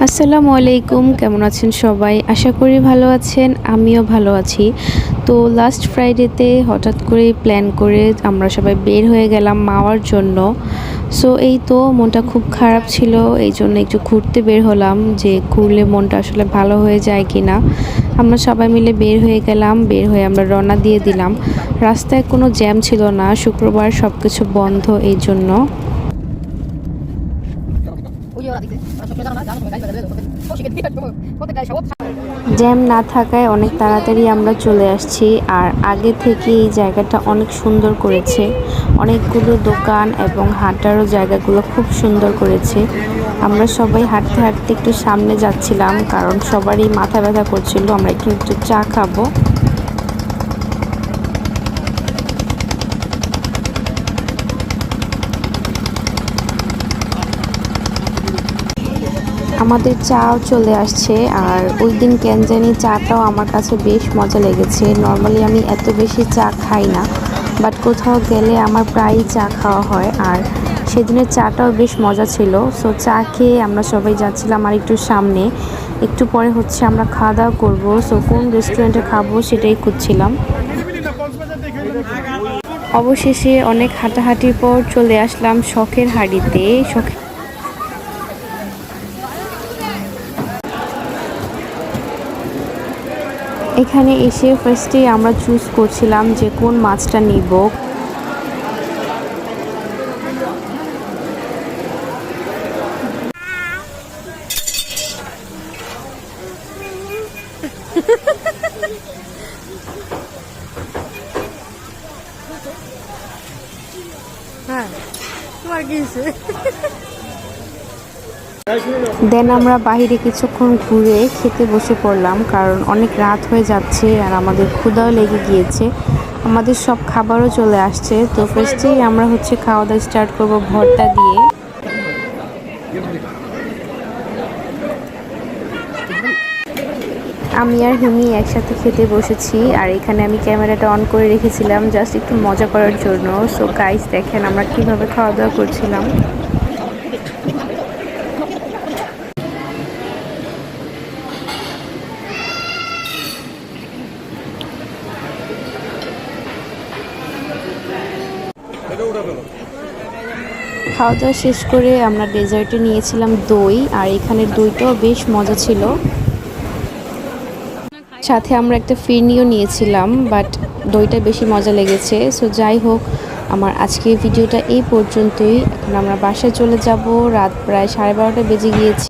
আসসালামু আলাইকুম, কেমন আছেন সবাই? আশা করি ভালো আছেন, আমিও ভালো আছি। তো লাস্ট ফ্রাইডেতে হঠাৎ করেই প্ল্যান করে আমরা সবাই বের হয়ে গেলাম মাওয়ার জন্য। সো এই তো মনটা খুব খারাপ ছিল, এই জন্য একটু ঘুরতে বের হলাম যে ঘুরলে মনটা আসলে ভালো হয়ে যায় কি না। আমরা সবাই মিলে বের হয়ে গেলাম, বের হয়ে আমরা রওনা দিয়ে দিলাম। রাস্তায় কোনো জ্যাম ছিল না, শুক্রবার সব কিছু বন্ধ এই জন্য। জ্যাম না থাকায় অনেক তাড়াতাড়ি আমরা চলে আসছি। আর আগে থেকে এই জায়গাটা অনেক সুন্দর করেছে, অনেকগুলো দোকান এবং হাঁটারও জায়গাগুলো খুব সুন্দর করেছে। আমরা সবাই হাঁটতে হাঁটতে একটু সামনে যাচ্ছিলাম, কারণ সবারই মাথা ব্যথা করছিল, আমরা একটু একটু চা খাবো। আমাদের চাও চলে আসছে। আর ওই দিন কেন জানি চাটাও আমার কাছে বেশ মজা লেগেছে। নর্মালি আমি এত বেশি চা খাই না, বাট কোথাও গেলে আমার প্রায়ই চা খাওয়া হয়। আর সেদিনের চাটাও বেশ মজা ছিল। সো চা খেয়ে আমরা সবাই যাচ্ছিলাম আর একটু সামনে। একটু পরে হচ্ছে আমরা খাওয়া দাওয়া করবো। সো কোন রেস্টুরেন্টে খাবো সেটাই খুঁজছিলাম। অবশেষে অনেক হাঁটাহাঁটির পর চলে আসলাম শখের হাঁড়িতে। এখানে এসে ফার্স্টে আমরা চুজ করছিলাম যে কোন মাছটা নিব। দেন আমরা বাইরে কিছুক্ষণ ঘুরে খেতে বসে পড়লাম, কারণ অনেক রাত হয়ে যাচ্ছে আর আমাদের ক্ষুধাও লেগে গিয়েছে। আমাদের সব খাবারও চলে আসছে। তো ফার্স্টেই আমরা হচ্ছে খাওয়া দাওয়া স্টার্ট করবো ভর্তা দিয়ে। আমি আর হিমি একসাথে খেতে বসেছি। আর এখানে আমি ক্যামেরাটা অন করে রেখেছিলাম জাস্ট একটু মজা করার জন্য। সো গাইস দেখেন আমরা কিভাবে খাওয়া দাওয়া করছিলাম। খাওয়া দাওয়া শেষ করে আমরা ডেজার্টে নিয়েছিলাম দই। আর এখানের দইটাও বেশ মজা ছিল। সাথে আমরা একটা ফিরনিও নিয়েছিলাম, বাট দইটা বেশি মজা লেগেছে। সো যাই হোক, আমার আজকের ভিডিওটা এই পর্যন্তই। এখন আমরা বাসায় চলে যাব, রাত প্রায় 12:30 বেজে গিয়েছে।